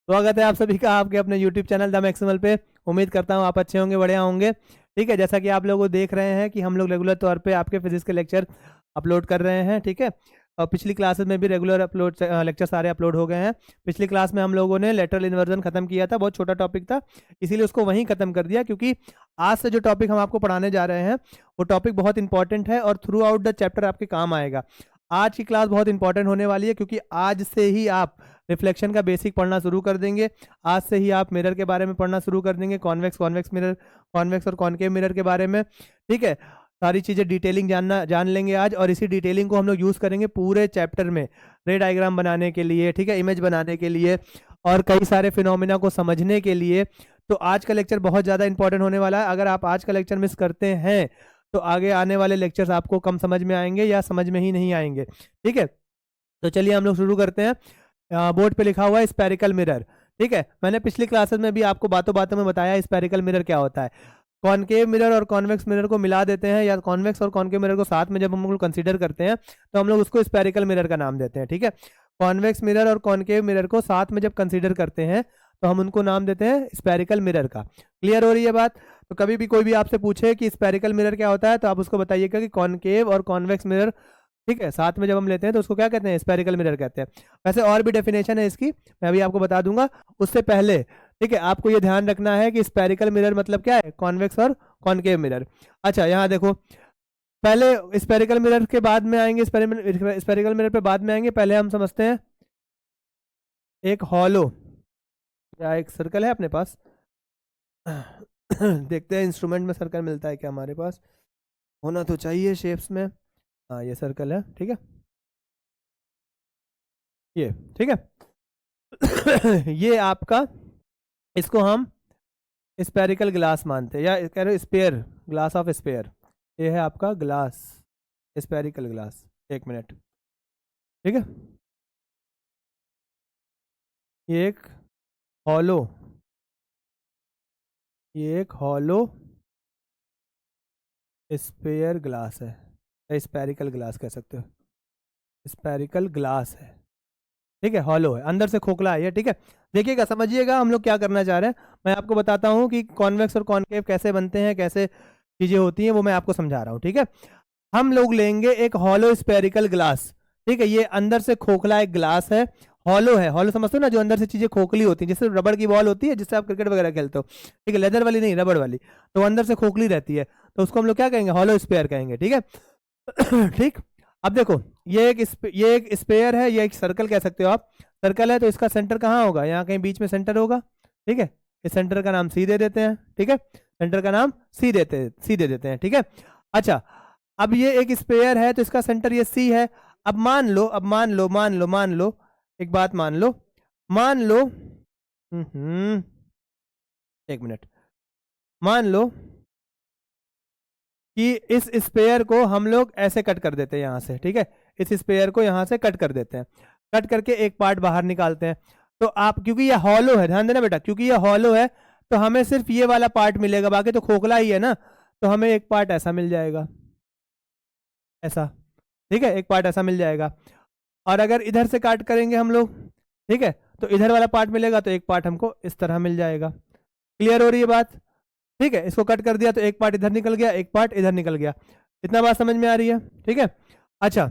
स्वागत है आप सभी का आपके अपने YouTube चैनल द मैक्सिमल पे। उम्मीद करता हूँ आप अच्छे होंगे, बढ़िया होंगे। ठीक है, जैसा कि आप लोग देख रहे हैं कि हम लोग रेगुलर तौर पे आपके फिजिक्स के लेक्चर अपलोड कर रहे हैं। ठीक है, और पिछली क्लासेस में भी रेगुलर लेक्चर सारे अपलोड हो गए हैं। पिछली क्लास में हम लोगों ने लेटरल इन्वर्जन खत्म किया था, बहुत छोटा टॉपिक था, इसीलिए उसको वहीं खत्म कर दिया, क्योंकि आज से जो टॉपिक हम आपको पढ़ाने जा रहे हैं वो टॉपिक बहुत इंपॉर्टेंट है और थ्रू आउट द चैप्टर आपके काम आएगा। आज की क्लास बहुत इंपॉर्टेंट होने वाली है, क्योंकि आज से ही आप रिफ्लेक्शन का बेसिक पढ़ना शुरू कर देंगे। आज से ही आप मिरर के बारे में पढ़ना शुरू कर देंगे, कॉन्वेक्स मिरर, कॉन्वेक्स और कॉनकेव मिरर के बारे में। ठीक है, सारी चीज़ें डिटेलिंग जान लेंगे आज, और इसी डिटेलिंग को हम लोग यूज़ करेंगे पूरे चैप्टर में रे डायग्राम बनाने के लिए, ठीक है, इमेज बनाने के लिए और कई सारे फिनोमिना को समझने के लिए। तो आज का लेक्चर बहुत ज़्यादा इंपॉर्टेंट होने वाला है। अगर आप आज का लेक्चर मिस करते हैं तो आगे आने वाले लेक्चर्स आपको कम समझ में आएंगे या समझ में ही नहीं आएंगे। ठीक है, तो चलिए हम लोग शुरू करते हैं। बोर्ड पे लिखा हुआ है स्पेरिकल मिरर। ठीक है, मैंने पिछली क्लासेस में भी आपको बातों बातों में बताया स्पेरिकल मिरर क्या होता है। कॉनकेव मिरर और कॉन्वेक्स मिरर को मिला देते हैं, या कॉन्वेक्स और कॉनकेव मिरर को साथ में जब हम लोग कंसीडर करते हैं तो हम लोग उसको स्पेरिकल मिरर का नाम देते हैं। ठीक है, कॉन्वेक्स मिरर और कॉनकेव मिरर को साथ में जब कंसीडर करते हैं तो हम उनको नाम देते हैं स्पेरिकल मिरर का। क्लियर हो रही है बात? तो कभी भी कोई भी आपसे पूछे कि स्पेरिकल मिरर क्या होता है तो आप उसको बताइएगा कि कॉनकेव और कॉन्वेक्स मिरर, ठीक है, साथ में जब हम लेते हैं तो उसको क्या कहते हैं? स्पेरिकल मिरर कहते हैं। वैसे और भी डेफिनेशन है इसकी, मैं अभी आपको बता दूंगा। उससे पहले ठीक है, आपको ये ध्यान रखना है कि स्पेरिकल मिरर मतलब क्या है, कॉन्वेक्स और कॉनकेव मिरर। अच्छा, यहाँ देखो, पहले स्पेरिकल मिरर के बाद में आएंगे, स्पेरिकल मिरर पे बाद में आएंगे। पहले हम समझते हैं एक हॉलो या एक सर्कल है अपने पास। देखते हैं इंस्ट्रूमेंट में सर्कल मिलता है क्या, हमारे पास होना तो चाहिए शेप्स में। हाँ, ये सर्कल है, ठीक है, ये ठीक है। ये आपका, इसको हम स्पेरिकल ग्लास मानते हैं, या कह रहे हो स्पेयर, ग्लास ऑफ स्पेयर। ये है आपका ग्लास, स्पेरिकल ग्लास। एक मिनट, ठीक है, ये एक हॉलो, ये एक हॉलो स्पेयर ग्लास है, या स्पेरिकल ग्लास कह सकते हो, स्पेरिकल ग्लास है। ठीक है, हॉलो है, अंदर से खोखला है ये। ठीक है, देखिएगा, समझिएगा हम लोग क्या करना चाह रहे हैं। मैं आपको बताता हूँ कि कॉन्वेक्स और कॉनकेव कैसे बनते हैं, कैसे चीजें होती हैं, वो मैं आपको समझा रहा हूँ। ठीक है, हम लोग लेंगे एक हॉलो स्पेरिकल ग्लास। ठीक है, ये अंदर से खोखला एक ग्लास है, हॉलो है। हॉलो समझते हो ना, जो अंदर से चीजें खोखली होती हैं, जैसे रबड़ की बॉल होती है जिससे आप क्रिकेट वगैरह खेलते हो। ठीक है, लेदर वाली नहीं, रबड़ वाली, तो अंदर से खोखली रहती है, तो उसको हम लोग क्या कहेंगे? हॉलो स्पेयर कहेंगे। ठीक है। ठीक, अब देखो, ये एक स्पेयर है, ये एक सर्कल कह सकते हो आप। सर्कल है तो इसका सेंटर कहाँ होगा? यहाँ कहीं बीच में सेंटर होगा। ठीक है, इस सेंटर का नाम सी दे देते हैं। ठीक है, सेंटर का नाम सी दे देते हैं। ठीक है, अच्छा, अब ये एक स्पेयर है तो इसका सेंटर ये सी है। अब मान लो, मान लो एक बात, मान लो, एक मिनट, मान लो कि इस स्पेयर को हम लोग ऐसे कट कर देते हैं यहाँ से। ठीक है, इस स्पेयर को यहाँ से कट कर देते हैं, कट करके एक पार्ट बाहर निकालते हैं। तो आप, क्योंकि ये हॉलो है, ध्यान देना बेटा, क्योंकि ये हॉलो है तो हमें सिर्फ ये वाला पार्ट मिलेगा, बाकी तो खोखला ही है ना, तो हमें एक पार्ट ऐसा मिल जाएगा, ऐसा। ठीक है, एक पार्ट ऐसा मिल जाएगा। और अगर इधर से काट करेंगे हम लोग, ठीक है, तो इधर वाला पार्ट मिलेगा, तो एक पार्ट हमको इस तरह मिल जाएगा। क्लियर हो रही है बात? ठीक है, इसको कट कर दिया तो एक पार्ट इधर निकल गया, एक पार्ट इधर निकल गया। इतना बात समझ में आ रही है? ठीक है, अच्छा,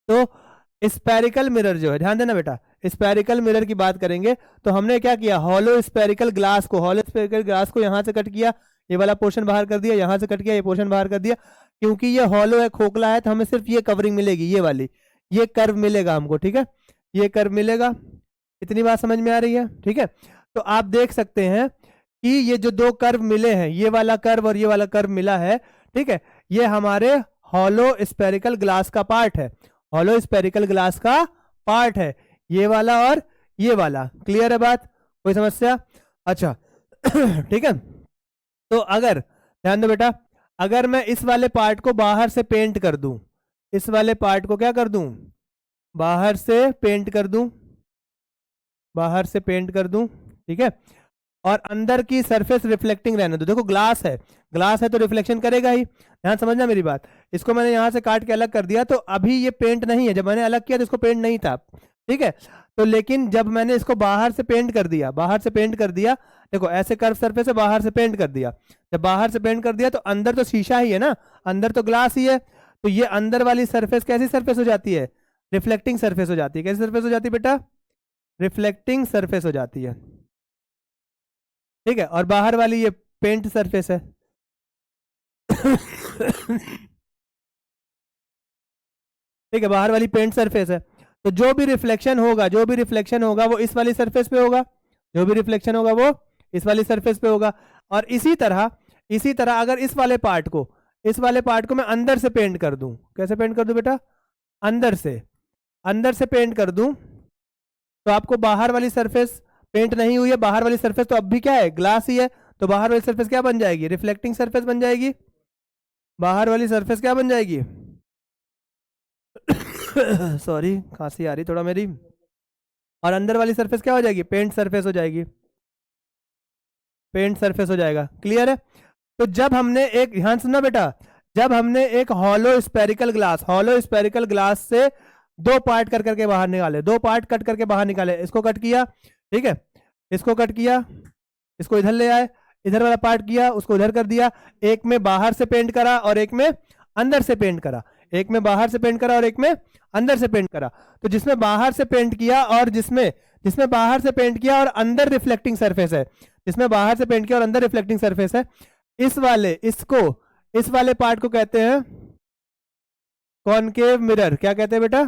तो स्पेरिकल मिरर जो है, ध्यान देना बेटा, स्पेरिकल मिरर की बात करेंगे तो हमने क्या किया? हॉलो स्पेरिकल ग्लास को यहाँ से कट किया, ये वाला पोर्शन बाहर कर दिया, यहाँ से कट किया, ये पोर्शन बाहर कर दिया। क्योंकि ये हॉलो है, खोखला है, तो हमें सिर्फ ये कवरिंग मिलेगी, ये वाली, ये कर्व मिलेगा हमको। ठीक है, ये कर्व मिलेगा। इतनी बात समझ में आ रही है? ठीक है, तो आप देख सकते हैं कि ये जो दो कर्व मिले हैं, ये वाला कर्व और ये वाला कर्व मिला है, ठीक है, ये हमारे हॉलो स्पेरिकल ग्लास का पार्ट है, हॉलो स्पेरिकल ग्लास का पार्ट है, ये वाला और ये वाला। क्लियर है बात? कोई समस्या? अच्छा। ठीक है, तो अगर, ध्यान दो बेटा, अगर मैं इस वाले पार्ट को बाहर से पेंट कर दूं, इस वाले पार्ट को क्या कर दूं? बाहर से पेंट कर दूं, बाहर से पेंट कर दूं, ठीक है, और अंदर की सरफेस रिफ्लेक्टिंग रहने दो। देखो, ग्लास है, ग्लास है तो रिफ्लेक्शन करेगा ही, ध्यान समझना मेरी बात। इसको मैंने यहां से काट के अलग कर दिया, तो अभी ये पेंट नहीं है, जब मैंने अलग किया तो इसको पेंट नहीं था। ठीक है, तो लेकिन जब मैंने इसको बाहर से पेंट कर दिया, बाहर से पेंट कर दिया, देखो ऐसे कर्व सरफेस है, बाहर से पेंट कर दिया, जब बाहर से पेंट कर दिया तो अंदर तो शीशा ही है ना, अंदर तो ग्लास ही है, तो ये अंदर वाली सरफेस कैसी सरफेस हो जाती है? रिफ्लेक्टिंग सरफेस हो जाती है। कैसी सरफेस हो जाती है बेटा? रिफ्लेक्टिंग सरफेस हो जाती है, ठीक है। और बाहर वाली ये पेंट सरफेस है। ठीक है, बाहर वाली पेंट सरफेस है। तो जो भी रिफ्लेक्शन होगा, जो भी रिफ्लेक्शन होगा वो इस वाली सरफेस पे होगा, जो भी रिफ्लेक्शन होगा वो इस वाली सरफेस पे होगा। और इसी तरह अगर इस वाले पार्ट को, इस वाले पार्ट को मैं अंदर से पेंट कर दूं, कैसे पेंट कर दूं बेटा? अंदर से पेंट कर दूं, तो आपको बाहर वाली सरफेस पेंट नहीं हुई है, बाहर वाली सरफेस तो अब भी क्या है? ग्लास ही है। तो बाहर वाली सरफेस क्या बन जाएगी? रिफ्लेक्टिंग सरफेस बन जाएगी। बाहर वाली सरफेस क्या बन जाएगी? सॉरी, खांसी आ रही थोड़ा मेरी। और अंदर वाली सरफेस क्या हो जाएगी? पेंट सरफेस हो जाएगी, पेंट सरफेस हो जाएगा। क्लियर है? तो जब हमने एक, ध्यान सुनना बेटा, जब हमने एक हॉलो स्पेरिकल ग्लास से दो पार्ट कर करके बाहर निकाले, दो पार्ट कट करके बाहर निकाले, इसको कट किया, ठीक है, इसको कट किया, इसको इधर ले आए, इधर वाला पार्ट किया, उसको इधर कर दिया, एक में बाहर से पेंट करा और एक में अंदर से पेंट करा, एक में बाहर से पेंट करा और एक में अंदर से पेंट करा। तो जिसमें बाहर से पेंट किया और जिसमें बाहर से पेंट किया और अंदर रिफ्लेक्टिंग सरफेस है, जिसमें बाहर से पेंट किया और अंदर रिफ्लेक्टिंग सरफेस है, इस वाले पार्ट को कहते हैं कॉनकेव मिरर। क्या कहते हैं बेटा?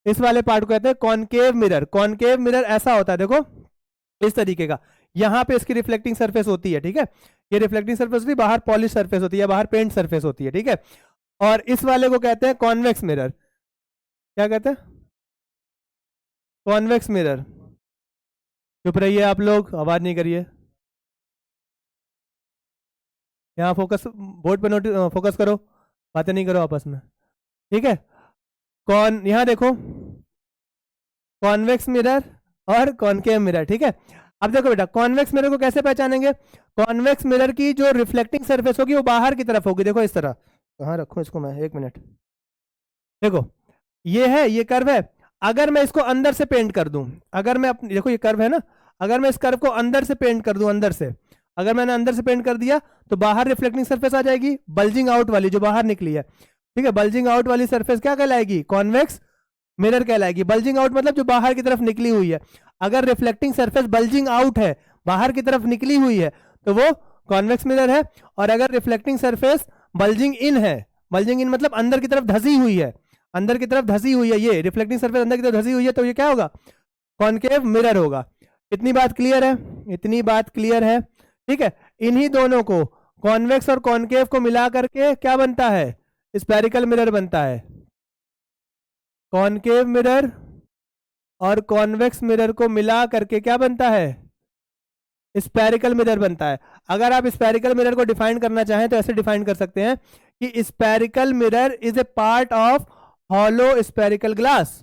इस वाले पार्ट को कहते हैं कॉनकेव मिरर। कॉनकेव मिरर ऐसा होता है, देखो इस तरीके का, यहां पे इसकी रिफ्लेक्टिंग सरफेस होती है, ठीक है, ये रिफ्लेक्टिंग सरफेस होती है, बाहर पॉलिश सरफेस होती है, बाहर पेंट सरफेस होती है, ठीक है। और इस वाले को कहते हैं कॉन्वेक्स मिरर। क्या कहते हैं? Convex mirror. चुप रहिए आप लोग, आवाज नहीं करिए। यहाँ फोकस, बोर्ड पे नोट फोकस करो, बातें नहीं करो आपस में, ठीक है। यहाँ देखो, कॉन्वेक्स मिरर और कॉनकेव मिरर, ठीक है। अब देखो बेटा, कॉन्वेक्स मिरर को कैसे पहचानेंगे? कॉन्वेक्स मिरर की जो रिफ्लेक्टिंग सरफेस होगी वो बाहर की तरफ होगी, देखो इस तरह। कहाँ रखूं इसको मैं, एक मिनट, देखो ये है, ये कर्व है। अगर मैं इसको अंदर से पेंट कर दूं, अगर मैं अपनी, देखो ये कर्व है ना, अगर मैं इस कर्व को अंदर से पेंट कर दूं, अंदर से, अगर मैंने अंदर से पेंट कर दिया तो बाहर रिफ्लेक्टिंग सरफेस आ जाएगी, बल्जिंग आउट वाली जो बाहर निकली है, ठीक है। बल्जिंग आउट वाली सरफेस क्या कहलाएगी? कॉन्वेक्स मिरर कहलाएगी। बल्जिंग आउट मतलब जो बाहर की तरफ निकली हुई है। अगर रिफ्लेक्टिंग सरफेस बल्जिंग आउट है, बाहर की तरफ निकली हुई है, तो वो कॉन्वेक्स मिरर है। और अगर रिफ्लेक्टिंग सरफेस बल्जिंग इन है, बल्जिंग इन मतलब अंदर की तरफ धसी हुई है, अंदर की तरफ धसी हुई है, ये रिफ्लेक्टिंग सरफेस अंदर की तरफ धसी हुई है, तो ये क्या होगा? कॉनकेव मिरर होगा। इतनी बात क्लियर है? इतनी बात क्लियर है, ठीक है। इन्हीं दोनों को, कॉन्वेक्स और कॉनकेव को मिला करके क्या बनता है? स्फेरिकल मिरर बनता है। कॉनकेव मिरर और कॉन्वेक्स मिरर को मिला करके क्या बनता है? स्फेरिकल मिरर बनता है। अगर आप स्फेरिकल मिरर को डिफाइन करना चाहें तो ऐसे डिफाइन कर सकते हैं कि spherical mirror is a part of hollow spherical glass,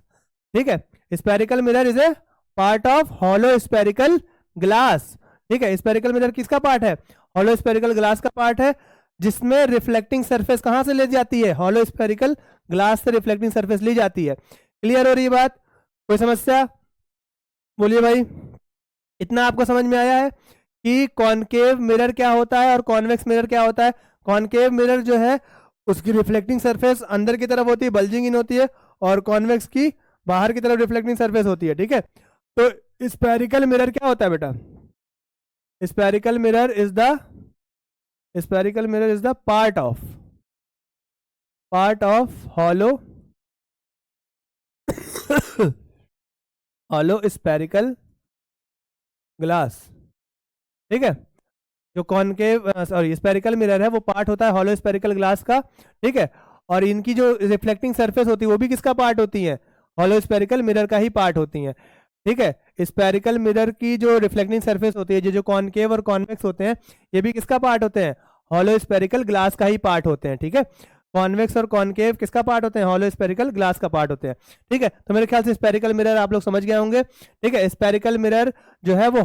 ठीक है। Spherical mirror is a part of hollow spherical glass, ठीक है। स्फेरिकल मिरर किसका पार्ट है? हॉलो स्फेरिकल ग्लास का पार्ट है, जिसमें रिफ्लेक्टिंग सरफेस कहां से ले जाती है? हॉलो स्फेरिकल ग्लास से रिफ्लेक्टिंग सरफेस ली जाती है। क्लियर हो रही है बात? कोई समस्या? बोलिए भाई। इतना आपको समझ में आया है कि कॉनकेव मिरर क्या होता है और कॉन्वेक्स मिरर क्या होता है? कॉनकेव मिरर जो है उसकी रिफ्लेक्टिंग सरफेस अंदर की तरफ होती है, बल्जिंग इन होती है, और कॉन्वेक्स की बाहर की तरफ रिफ्लेक्टिंग सरफेस होती है, ठीक है। तो स्फेरिकल मिरर क्या होता है बेटा? Spherical mirror is the part of hollow spherical glass, ठीक है। जो कॉनकेव सॉरी स्फेरिकल मिरर है वो पार्ट होता है हॉलो स्फेरिकल ग्लास का, ठीक है। और इनकी जो रिफ्लेक्टिंग सरफेस होती है वो भी किसका पार्ट होती है? हॉलो स्फेरिकल मिरर का ही पार्ट होती है, ठीक है। स्फेरिकल मिरर की जो रिफ्लेक्टिंग सरफेस होती है, जो कॉनकेव और कॉन्वेक्स होते हैं, ये भी किसका पार्ट होते हैं? हॉलो स्फेरिकल ग्लास का ही पार्ट होते हैं, ठीक है। कॉन्वेक्स और कॉनकेव किसका पार्ट होते हैं? हॉलो स्फेरिकल ग्लास का पार्ट होते हैं, ठीक है। तो मेरे ख्याल से स्फेरिकल मिरर आप लोग समझ गए होंगे, ठीक है। स्फेरिकल मिरर जो है वो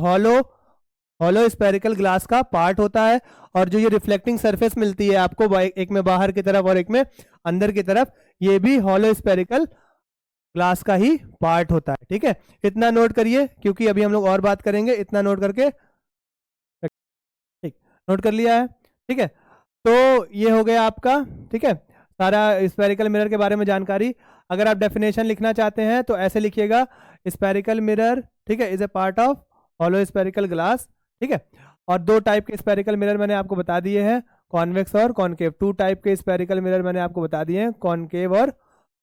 हॉलो स्फेरिकल ग्लास का पार्ट होता है, और जो ये रिफ्लेक्टिंग सरफेस मिलती है आपको, एक में बाहर की तरफ और एक में अंदर की तरफ, ये भी हॉलो स्फेरिकल ग्लास का ही पार्ट होता है। ठीक है, इतना नोट करिए क्योंकि अभी हम लोग और बात करेंगे। इतना नोट करके, ठीक, नोट कर लिया है। ठीक है, तो ये हो गया आपका, ठीक है, सारा स्फेरिकल मिरर के बारे में जानकारी। अगर आप डेफिनेशन लिखना चाहते हैं तो ऐसे लिखिएगा, स्फेरिकल मिरर, ठीक है, is a part of hollow spherical glass. ठीक है, और दो टाइप के स्फेरिकल मिरर मैंने आपको बता दिए हैं, कॉन्वेक्स और कॉनकेव। टू टाइप के स्फेरिकल मिरर मैंने आपको बता दिए हैं, कॉनकेव और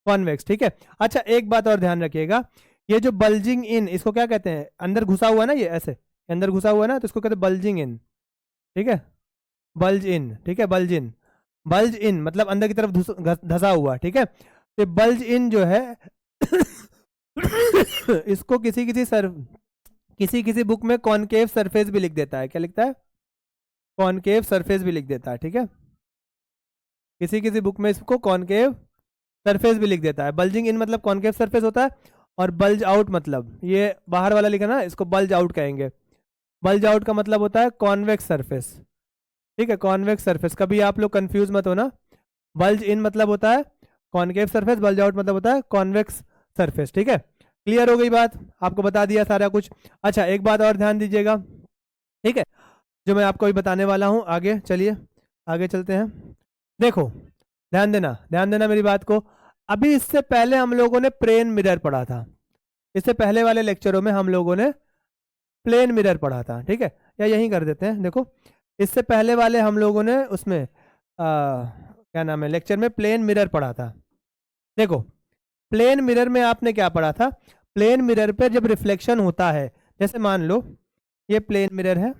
कॉन्वेक्स। ठीक है, अच्छा एक बात और ध्यान रखिएगा, ये जो बल्जिंग इन, इसको क्या कहते हैं, अंदर घुसा हुआ ना, ये ऐसे अंदर घुसा हुआ ना, तो इसको कहते हैं बल्जिंग इन। ठीक है, बल्ज इन, ठीक है, बल्ज इन, बल्ज इन मतलब अंदर की तरफ धसा हुआ। ठीक है, तो बल्ज इन जो है इसको किसी किसी बुक में कॉनकेव सरफेस भी लिख देता है। क्या लिखता है? कॉनकेव सरफेस भी लिख देता है। ठीक है, किसी किसी बुक में इसको कॉनकेव सरफेस भी लिख देता है। बल्जिंग इन मतलब कॉनकेव सरफेस होता है, और बल्ज आउट मतलब ये बाहर वाला लिखा ना, इसको बल्ज आउट कहेंगे। बल्ज आउट का मतलब होता है कॉन्वेक्स सरफेस। ठीक है, कॉन्वेक्स सरफेस, कभी आप लोग कंफ्यूज मत होना। बल्ज इन मतलब होता है कॉनकेव सरफेस, बल्ज आउट मतलब होता है कॉन्वेक्स सरफेस। ठीक है, क्लियर हो गई बात, आपको बता दिया सारा कुछ। अच्छा एक बात और ध्यान दीजिएगा, ठीक है, जो मैं आपको अभी बताने वाला हूँ। आगे चलिए, आगे चलते हैं। देखो, ध्यान देना मेरी बात को। अभी इससे पहले हम लोगों ने प्लेन मिरर पढ़ा था, इससे पहले वाले लेक्चरों में हम लोगों ने प्लेन मिरर पढ़ा था। ठीक है, या यहीं कर देते हैं, देखो इससे पहले वाले हम लोगों ने उसमें क्या नाम है, लेक्चर में प्लेन मिरर पढ़ा था। देखो प्लेन मिरर में आपने क्या पढ़ा था, प्लेन मिरर पे जब रिफ्लेक्शन होता है, जैसे मान लो ये प्लेन मिरर है,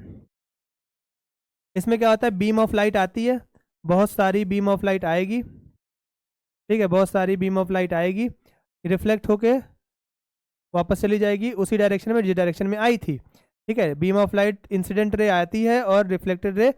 इसमें क्या होता है, बीम ऑफ लाइट आती है, बहुत सारी बीम ऑफ लाइट आएगी। ठीक है, बहुत सारी बीम ऑफ लाइट आएगी, रिफ्लेक्ट होके वापस चली जाएगी उसी डायरेक्शन में जिस डायरेक्शन में आई थी। ठीक है, beam of light incident ray आती है और रिफ्लेक्टेड रे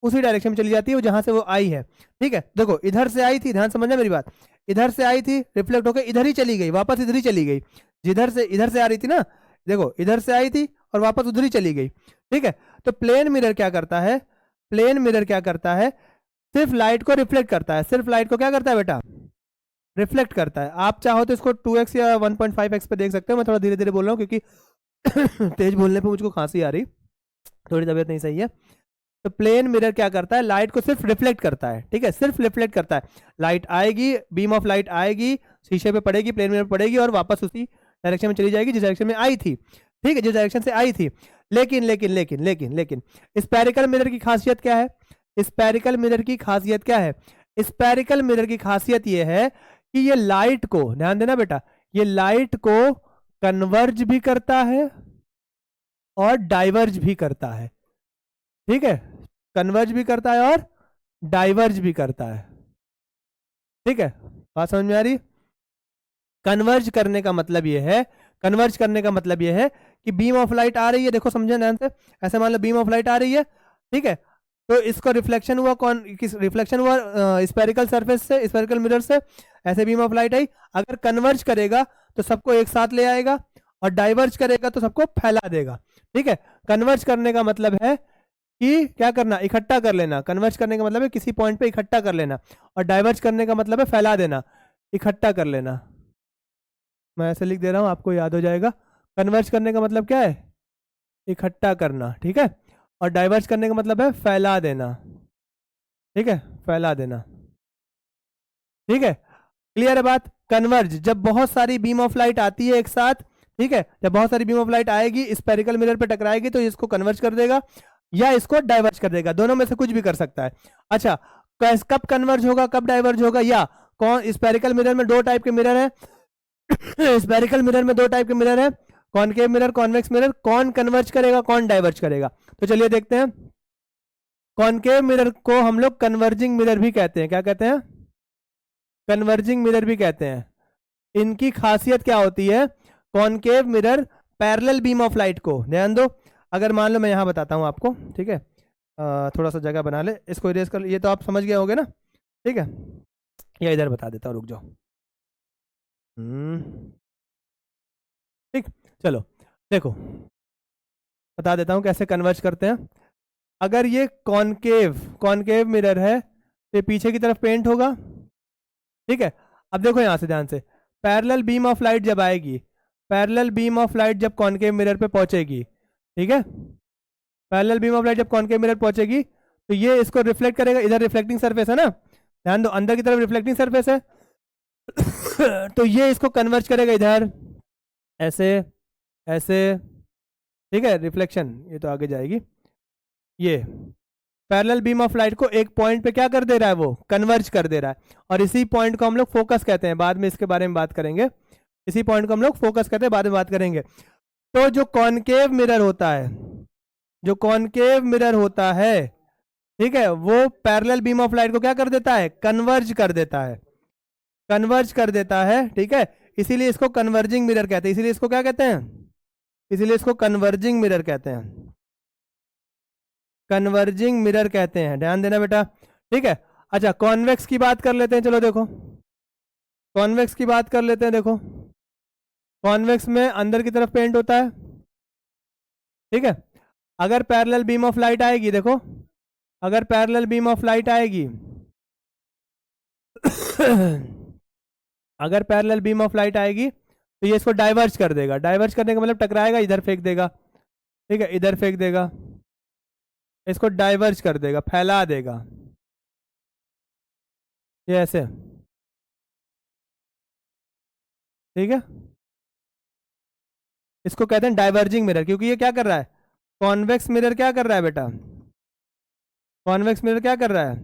उसी डायरेक्शन में चली जाती है जहां से वो आई है। ठीक है, देखो इधर से आई थी, ध्यान समझना मेरी बात, इधर से आई थी, रिफ्लेक्ट होकर इधर ही चली गई, वापस इधर ही चली गई, जिधर से इधर से आ रही थी ना, देखो इधर से आई थी और वापस उधर ही चली गई। ठीक है, तो प्लेन मिरर क्या करता है, प्लेन मिरर क्या करता है, सिर्फ लाइट को रिफ्लेक्ट करता है, सिर्फ लाइट को क्या करता है बेटा, रिफ्लेक्ट करता है। आप चाहो तो इसको 2x या 1.5x पे देख सकते हो, मैं थोड़ा धीरे धीरे बोल रहा हूँ क्योंकि तेज बोलने पे मुझको खांसी आ रही, थोड़ी तबीयत नहीं सही है। तो प्लेन मिरर क्या करता है, लाइट को सिर्फ रिफ्लेक्ट करता है। ठीक है, सिर्फ रिफ्लेक्ट करता है, लाइट आएगी, बीम ऑफ लाइट आएगी, शीशे पे पड़ेगी, प्लेन मिरर पड़ेगी और वापस उसी डायरेक्शन में चली जाएगी जिस डायरेक्शन में आई थी। ठीक है, जिस डायरेक्शन से आई थी। लेकिन लेकिन लेकिन लेकिन लेकिन स्पेरिकल मिरर की खासियत क्या है, स्पेरिकल मिरर की खासियत क्या है, स्पेरिकल मिरर की खासियत यह है कि ये लाइट को, ध्यान देना बेटा, ये लाइट को कन्वर्ज भी करता है और डाइवर्ज भी करता है। ठीक है, कन्वर्ज भी करता है और डाइवर्ज भी करता है। ठीक है, बात समझ में आ रही? कन्वर्ज करने का मतलब ये है, कन्वर्ज करने का मतलब ये है कि बीम ऑफ लाइट आ रही है, देखो समझे ध्यान से, ऐसे मान लो बीम ऑफ लाइट आ रही है। ठीक है, तो इसको रिफ्लेक्शन हुआ, कौन किस रिफ्लेक्शन हुआ, स्पेरिकल सरफेस से, स्पेरिकल मिरर से, ऐसे बीम ऑफ लाइट आई। अगर कन्वर्ज करेगा तो सबको एक साथ ले आएगा और डाइवर्ज करेगा तो सबको फैला देगा। ठीक है, कन्वर्ज करने का मतलब है कि क्या करना, इकट्ठा कर लेना। कन्वर्ज करने का मतलब है किसी पॉइंट पे इकट्ठा कर लेना, और डाइवर्ज करने का मतलब है फैला देना, इकट्ठा कर लेना। मैं ऐसे लिख दे रहा हूं, आपको याद हो जाएगा। कन्वर्ज करने का मतलब क्या है, इकट्ठा करना। ठीक है, और डाइवर्ज करने का मतलब है फैला देना। ठीक है, फैला देना। ठीक है, क्लियर है बात। कन्वर्ज, जब बहुत सारी बीम ऑफ लाइट आती है एक साथ, ठीक है, जब बहुत सारी बीम ऑफ लाइट आएगी, स्पेरिकल मिरर पे टकराएगी तो इसको कन्वर्ज कर देगा या इसको डाइवर्ज कर देगा, दोनों में से कुछ भी कर सकता है। अच्छा, कब कन्वर्ज होगा, कब डाइवर्ज होगा, या कौन, स्पेरिकल मिरर में दो टाइप के मिरर है, स्पेरिकल मिरर में दो टाइप के मिरर है, कॉनकेव मिरर, कॉन्वेक्स मिरर। कौन कन्वर्ज करेगा, कौन डाइवर्ज करेगा, तो चलिए देखते हैं। कॉनकेव मिरर को हम लोग कन्वर्जिंग मिरर भी कहते हैं। क्या कहते हैं, कन्वर्जिंग मिरर भी कहते हैं। इनकी खासियत क्या होती है, concave mirror parallel beam of light को, ध्यान दो, अगर मान लो मैं यहाँ बताता हूँ आपको, ठीक है, थोड़ा सा जगह बना ले, इसको इरेज कर, ये तो आप समझ गए होगे ना। ठीक है, या इधर बता देता हूँ, रुक जाओ। ठीक, चलो देखो बता देता हूँ कैसे कन्वर्ज करते हैं। अगर ये कॉनकेव मिरर है तो पीछे की तरफ पेंट होगा। ठीक है, अब देखो यहाँ से ध्यान से, पैरेलल बीम ऑफ लाइट जब आएगी, पैरेलल बीम ऑफ लाइट जब कॉनकेव मिरर पे पहुंचेगी, ठीक है, पैरेलल बीम ऑफ लाइट जब कॉनकेव मिरर पहुंचेगी तो ये इसको रिफ्लेक्ट करेगा, इधर रिफ्लेक्टिंग सरफेस है ना, ध्यान दो अंदर की तरफ रिफ्लेक्टिंग सरफेस है तो ये इसको कन्वर्ज करेगा इधर ऐसे ऐसे, ठीक है, रिफ्लेक्शन ये तो आगे जाएगी, ये पैरेलल बीम ऑफ लाइट को एक पॉइंट पे क्या कर दे रहा है, वो कन्वर्ज कर दे रहा है, और इसी पॉइंट को हम लोग फोकस कहते हैं, बाद में इसके बारे में बात करेंगे, इसी पॉइंट को हम लोग फोकस कहते हैं, बाद में बात करेंगे। तो जो कॉनकेव मिरर होता है, जो कॉनकेव मिरर होता है, ठीक है, वो पैरेलल बीम ऑफ लाइट को क्या कर देता है, कन्वर्ज कर देता है, कन्वर्ज कर देता है, ठीक है, इसीलिए इसको कन्वर्जिंग मिरर कहते हैं, इसीलिए इसको क्या कहते हैं, इसीलिए इसको कन्वर्जिंग मिरर कहते हैं, कन्वर्जिंग मिरर कहते हैं, ध्यान देना बेटा, ठीक है। अच्छा कॉन्वेक्स की बात कर लेते हैं, चलो देखो कॉन्वेक्स की बात कर लेते हैं, देखो कॉन्वेक्स में अंदर की तरफ पेंट होता है, ठीक है, अगर पैरेलल बीम ऑफ लाइट आएगी, देखो अगर पैरेलल बीम ऑफ लाइट आएगी अगर पैरेलल बीम ऑफ लाइट आएगी तो ये इसको डाइवर्ज कर देगा, डाइवर्ज करने का मतलब टकराएगा, इधर फेंक देगा, ठीक है, इधर फेंक देगा, इसको डाइवर्ज कर देगा, फैला देगा, ये ऐसे, ठीक है, इसको कहते हैं डाइवर्जिंग मिरर, क्योंकि ये क्या कर रहा है, कॉन्वेक्स मिरर क्या कर रहा है बेटा, कॉन्वेक्स मिरर क्या कर रहा है,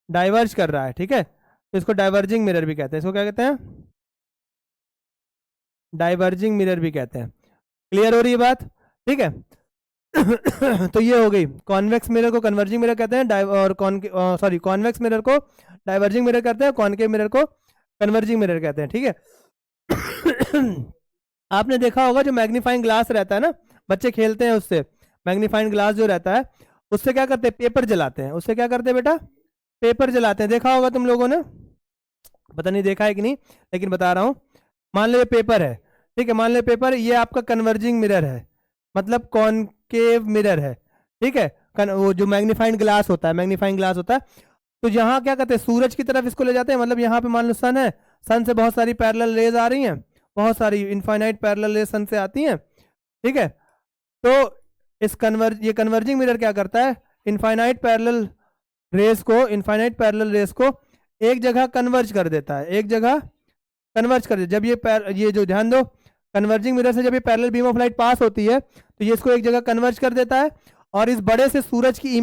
डाइवर्ज कर रहा है, ठीक है, तो इसको डाइवर्जिंग मिरर भी कहते हैं, इसको क्या कहते हैं, डाइवर्जिंग मिरर भी कहते हैं। क्लियर हो रही है बात, ठीक है तो ये हो गई, कॉन्वेक्स मिरर को कन्वर्जिंग मिरर कहते हैं, और कॉन्वेक्स मिरर को डाइवर्जिंग मिरर कहते हैं, कॉनकेव मिरर को कन्वर्जिंग मिरर कहते हैं, ठीक है आपने देखा होगा जो मैग्नीफाइंग ग्लास रहता है ना, बच्चे खेलते हैं उससे, मैग्नीफाइंग ग्लास जो रहता है उससे क्या करते हैं, पेपर जलाते हैं, उससे क्या करते हैं बेटा, पेपर जलाते हैं, देखा होगा तुम लोगों ने, पता नहीं देखा है कि नहीं, लेकिन बता रहा हूं, मान लो ये पेपर है, ठीक है, मान लो पेपर, ये आपका कन्वर्जिंग मिरर है, मतलब कॉनकेव मिरर है, ठीक है, वो जो मैग्नीफाइंग ग्लास होता है, मैग्नीफाइंग ग्लास होता है, तो यहाँ क्या करते हैं, सूरज की तरफ इसको ले जाते हैं, मतलब यहाँ पे मान लो सन है, सन से बहुत सारी पैरेलल रेज आ रही हैं, बहुत सारी इनफाइनाइट पैरेलल रेज सन से आती हैं, ठीक है, तो इस ये कन्वर्जिंग मिरर क्या करता है, इनफाइनाइट पैरेलल रेस को एक जगह कन्वर्ज कर देता है, एक जगह कन्वर्ज कर देता है, जब ये जो ध्यान दो, कन्वर्जिंग मिरर से जब ये parallel beam of light pass होती है तो ये इसको एक जगह कन्वर्ज कर देता है, और इस बड़े से सूरज की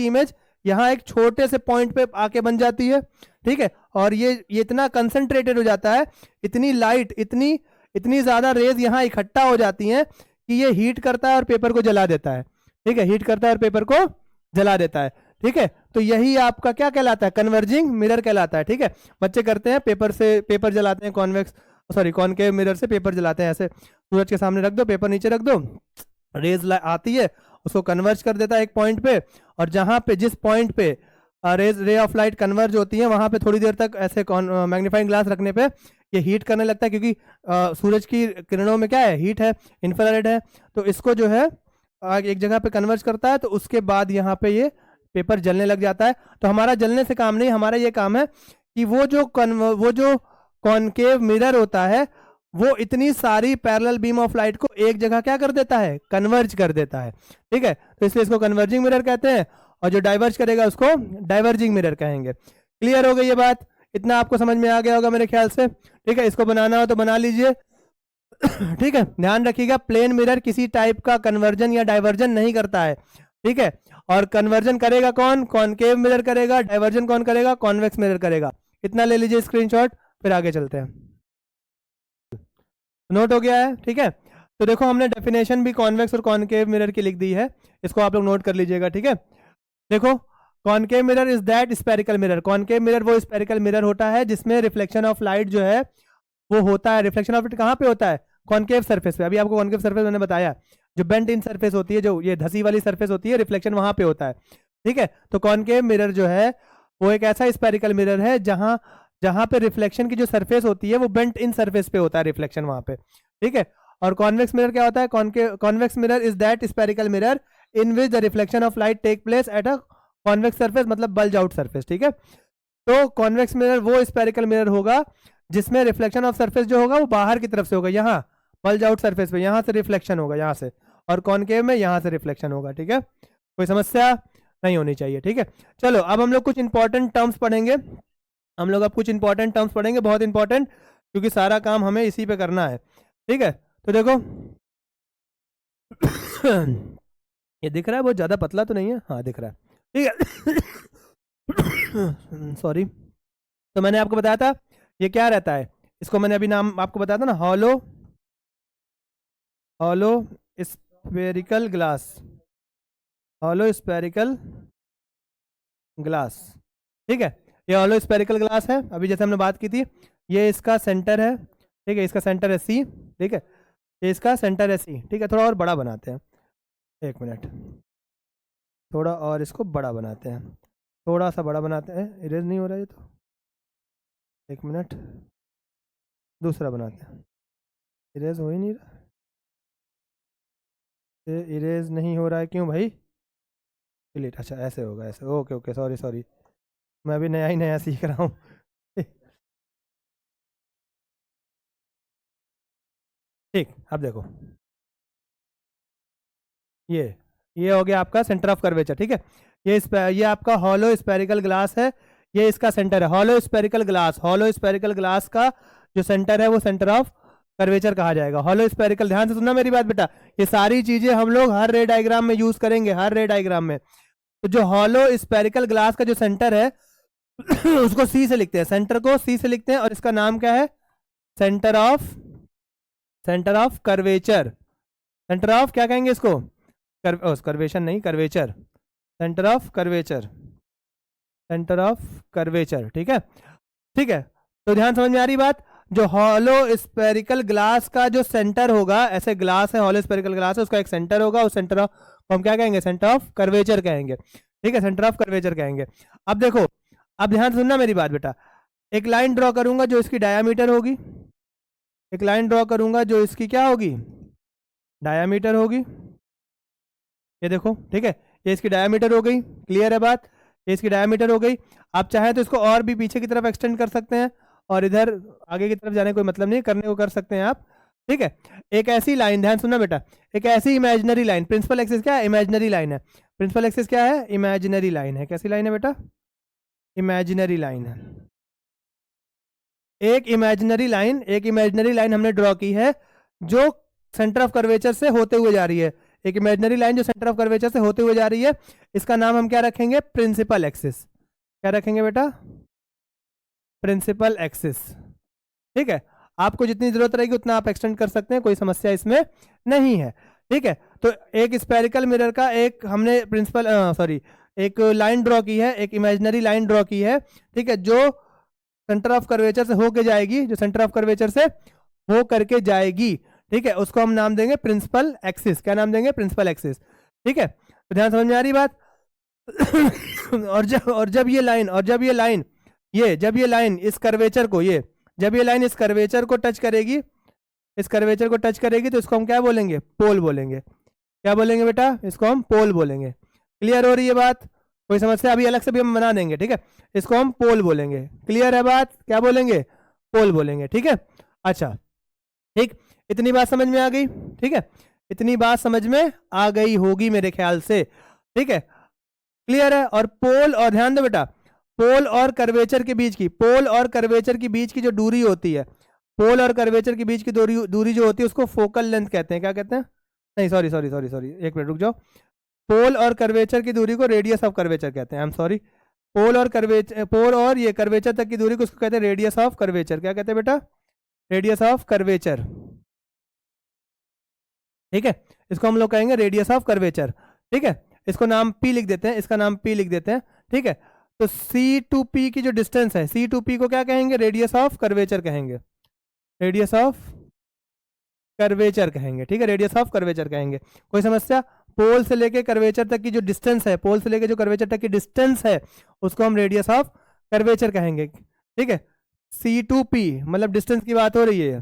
इमेज यहाँ एक छोटे से पॉइंट पे आके बन जाती है, ठीक है, और ये इतना कंसंट्रेटेड हो जाता है, इतनी लाइट, इतनी ज्यादा रेज यहाँ इकट्ठा हो जाती हैं कि ये हीट करता है और पेपर को जला देता है, ठीक है, हीट करता है और पेपर को जला देता है, ठीक है, तो यही आपका क्या कहलाता है, कन्वर्जिंग मिरर कहलाता है, ठीक है, बच्चे करते हैं, पेपर जलाते हैं, कॉनकेव मिरर से पेपर जलाते हैं, ऐसे सूरज के सामने रख दो, पेपर नीचे रख दो, रेज आती है, उसको कन्वर्ज कर देता है एक पॉइंट पे, और जहां पे जिस पॉइंट पे रे ऑफ लाइट कन्वर्ज होती है वहां पे थोड़ी देर तक ऐसे मैग्नीफाइंग ग्लास रखने पे ये हीट करने लगता है, क्योंकि सूरज की किरणों में क्या है, हीट है, इंफ्रारेड है, तो इसको जो है एक जगह पे कन्वर्ज करता है, तो उसके बाद यहाँ पे ये पेपर जलने लग जाता है। तो हमारा जलने से काम नहीं, हमारा ये काम है कि वो जो कॉनकेव मिरर होता है वो इतनी सारी पैरेलल बीम ऑफ लाइट को एक जगह क्या कर देता है, कन्वर्ज कर देता है, ठीक है, तो इसलिए इसको कन्वर्जिंग मिरर कहते हैं, और जो डाइवर्ज करेगा उसको डाइवर्जिंग मिरर कहेंगे। क्लियर हो गई ये बात, इतना आपको समझ में आ गया होगा मेरे ख्याल से, ठीक है, इसको बनाना हो तो बना लीजिए ठीक है, ध्यान रखिएगा प्लेन मिरर किसी टाइप का कन्वर्जन या डाइवर्जन नहीं करता है, ठीक है, और कन्वर्जन करेगा कौन, कॉनकेव मिरर करेगा, डाइवर्जन कौन करेगा, कॉन्वेक्स मिरर करेगा। इतना ले लीजिए स्क्रीनशॉट, फिर आगे चलते हैं। नोट हो गया है, ठीक है, तो देखो हमने डेफिनेशन भी कॉन्वेक्स और कॉनकेव मिरर की लिख दी है, इसको आप लोग नोट कर लीजिएगा, ठीक है। देखो concave mirror is that spherical mirror, concave mirror वो स्पेरिकल मिरर होता है जिसमें रिफ्लेक्शन ऑफ लाइट जो है वो होता है, रिफ्लेक्शन ऑफ लाइट कहाँ पे होता है, कॉनकेव सरफेस पे। अभी आपको कॉनकेव सरफेस मैंने बताया, जो बेंट इन सरफेस होती है, जो ये धसी वाली सरफेस होती है, रिफ्लेक्शन वहां पे होता है, ठीक है। तो कॉनकेव मिरर जो है वो एक ऐसा स्पेरिकल मिरर है जहां पे रिफ्लेक्शन की जो सरफेस होती है वो बेंट इन सरफेस पे होता है रिफ्लेक्शन वहां पे, ठीक है। और कॉन्वेक्स मिरर क्या होता है, convex mirror is that spherical mirror in which the reflection of light take place at a convex surface, मतलब बल्ज आउट सरफेस, ठीक है। तो कॉन्वेक्स मिरर वो स्पेरिकल मिरर होगा जिसमें रिफ्लेक्शन ऑफ सरफेस जो होगा वो बाहर की तरफ से होगा, यहाँ बल्ज आउट सरफेस पे, यहाँ से रिफ्लेक्शन होगा यहाँ से, और कॉनकेव में यहाँ से रिफ्लेक्शन होगा। ठीक है, कोई समस्या नहीं होनी चाहिए। ठीक है, चलो अब हम लोग कुछ इंपॉर्टेंट टर्म्स पढ़ेंगे। हम लोग अब कुछ इंपॉर्टेंट टर्म्स पढ़ेंगे, बहुत इंपॉर्टेंट, क्योंकि सारा काम हमें इसी पे करना है। ठीक है, तो देखो ये दिख रहा है, बहुत ज़्यादा पतला तो नहीं है, हाँ दिख रहा है। ठीक है सॉरी। तो मैंने आपको बताया था ये क्या रहता है, इसको मैंने अभी नाम आपको बताया था ना, hollow spherical glass, hollow spherical glass. ठीक है, ये हॉलो स्फेरिकल ग्लास है, अभी जैसे हमने बात की थी, ये इसका सेंटर है। ठीक है, इसका सेंटर है सी। ठीक है, ये इसका सेंटर है सी। ठीक है, थोड़ा और बड़ा बनाते हैं, एक मिनट, थोड़ा और इसको बड़ा बनाते हैं, थोड़ा सा बड़ा बनाते हैं। इरेज नहीं हो रहा है ये तो, एक मिनट, दूसरा बनाते हैं। इरेज हो ही नहीं रहा, ये इरेज नहीं हो रहा है, क्यों भाई? डिलीट, अच्छा ऐसे होगा, ऐसे, ओके ओके, सॉरी सॉरी, मैं अभी नया ही नया सीख रहा हूँ। ठीक, अब देखो, ये हो गया आपका सेंटर ऑफ कर्वेचर। ठीक है, ये आपका हॉलो स्पेरिकल ग्लास है, ये इसका सेंटर है। Hollow spherical glass, hollow spherical glass का जो सेंटर है वो सेंटर ऑफ कर्वेचर कहा जाएगा। हॉलो स्पेरिकल, ध्यान से सुनना मेरी बात बेटा, ये सारी चीजें हम लोग हर रे डायग्राम में यूज करेंगे, हर रे डायग्राम में। तो जो हॉलो स्पेरिकल ग्लास का जो सेंटर है उसको सी से लिखते हैं, सेंटर को सी से लिखते हैं, और इसका नाम क्या है? Centre of curvature. Centre of क्या कहेंगे इसको? कर्वेशन नहीं, curvature, centre of curvature, centre of curvature. ठीक है, ठीक है, तो ध्यान समझ में आ रही बात? जो हॉलो स्पेरिकल ग्लास का जो सेंटर होगा, ऐसे ग्लास है, हॉलो स्पेरिकल ग्लास है, उसका एक सेंटर होगा, उस सेंटर ऑफ हम क्या कहेंगे? सेंटर ऑफ कर्वेचर कहेंगे। ठीक है, सेंटर ऑफ कर्वेचर कहेंगे। अब देखो, अब ध्यान सुनना मेरी बात बेटा, एक लाइन ड्रॉ करूंगा जो इसकी डायामीटर होगी, एक लाइन ड्रॉ करूंगा जो इसकी क्या होगी? डायामीटर होगी। ये देखो, ठीक है, ये इसकी डायामीटर हो गई, क्लियर है बात? ये इसकी डायामीटर हो गई। आप चाहें तो इसको और भी पीछे की तरफ एक्सटेंड कर सकते हैं, और इधर आगे की तरफ जाने कोई मतलब नहीं, करने को कर सकते हैं आप। ठीक है, एक ऐसी लाइन, ध्यान सुनना बेटा, एक ऐसी इमेजिनरी लाइन, प्रिंसिपल एक्सिस क्या है? इमेजिनरी लाइन है। प्रिंसिपल एक्सिस क्या है? इमेजिनरी लाइन है। कैसी लाइन है बेटा? इमेजिनरी लाइन है। एक इमेजिनरी लाइन हमने ड्रॉ की है जो सेंटर ऑफ कर्वेचर से होते हुए जा रही है। एक इमेजिनरी लाइन जो सेंटर ऑफ कर्वेचर से होते हुए जा रही है, इसका नाम हम क्या रखेंगे? Principal axis. क्या रखेंगे बेटा? Principal axis. ठीक है, आपको जितनी जरूरत रहेगी उतना आप एक्सटेंड कर सकते हैं, कोई समस्या इसमें नहीं है। ठीक है, तो एक स्पेरिकल मिरर का एक हमने प्रिंसिपल एक लाइन ड्रॉ की है, एक इमेजिनरी लाइन ड्रॉ की है। ठीक है, जो सेंटर ऑफ कर्वेचर से होके जाएगी, जो सेंटर ऑफ कर्वेचर से हो करके जाएगी, ठीक है, उसको हम नाम देंगे प्रिंसिपल एक्सिस। क्या नाम देंगे? Principal axis. ठीक है, तो ध्यान समझ में आ रही बात? और जब ये लाइन इस कर्वेचर को, जब ये लाइन इस कर्वेचर को टच करेगी, इस कर्वेचर को टच करेगी, तो इसको हम क्या बोलेंगे? पोल बोलेंगे। क्या बोलेंगे बेटा? इसको हम पोल बोलेंगे। क्लियर हो रही है बात? कोई समस्या? अभी अलग से भी हम बना देंगे। ठीक है, इसको हम पोल बोलेंगे। क्लियर है बात? क्या बोलेंगे? पोल बोलेंगे। ठीक है, अच्छा, ठीक, इतनी बात समझ में आ गई? ठीक है, इतनी बात समझ में आ गई होगी मेरे ख्याल से। ठीक है, क्लियर है? और पोल, और ध्यान दो बेटा, पोल और कर्वेचर के बीच की जो दूरी होती है, पोल और कर्वेचर के बीच की दूरी जो होती है, उसको फोकल लेंथ कहते हैं। क्या कहते हैं? नहीं, सॉरी, एक मिनट रुक जाओ। पोल और कर्वेचर की दूरी को रेडियस ऑफ कर्वेचर कहते हैं। आई एम सॉरी, पोल और ये कर्वेचर तक की दूरी को उसको कहते हैं रेडियस ऑफ कर्वेचर। क्या कहते हैं बेटा? Radius of curvature. ठीक है, इसको हम लोग कहेंगे रेडियस ऑफ कर्वेचर। ठीक है, इसको नाम P लिख देते हैं, इसका नाम P लिख देते हैं। ठीक है, तो C टू P की जो डिस्टेंस है, C टू P को क्या कहेंगे? रेडियस ऑफ कर्वेचर कहेंगे। रेडियस ऑफ कर्वेचर कहेंगे। ठीक है, रेडियस ऑफ कर्वेचर कहेंगे। कोई समस्या? पोल से लेके कर्वेचर तक की जो डिस्टेंस है, पोल से लेके जो कर्वेचर तक की डिस्टेंस है, उसको हम रेडियस ऑफ कर्वेचर कहेंगे। ठीक है, C टू P मतलब डिस्टेंस की बात हो रही है,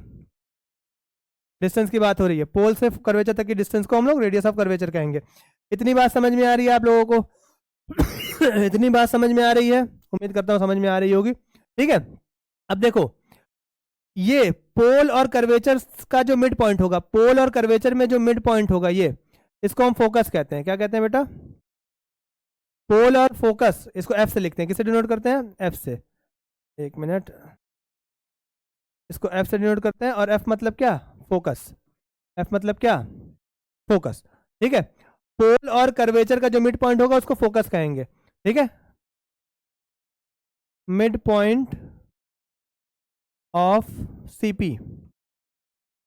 डिस्टेंस की बात हो रही है। पोल से कर्वेचर तक की डिस्टेंस को हम लोग रेडियस ऑफ कर्वेचर कहेंगे। इतनी बात समझ में आ रही है आप लोगों को? इतनी बात समझ में आ रही है? उम्मीद करता हूँ समझ में आ रही होगी। ठीक है, अब देखो ये पोल और कर्वेचर का जो मिड पॉइंट होगा, पोल और कर्वेचर में जो मिड पॉइंट होगा, ये इसको हम फोकस कहते हैं। क्या कहते हैं बेटा? पोल और फोकस, इसको एफ से लिखते हैं। किससे डिनोट करते हैं? एफ से। एक मिनट, इसको एफ से डिनोट करते हैं। और एफ मतलब क्या? फोकस। एफ मतलब क्या? फोकस। ठीक है, पोल और कर्वेचर का जो मिड पॉइंट होगा उसको फोकस कहेंगे। ठीक है, mid point of CP.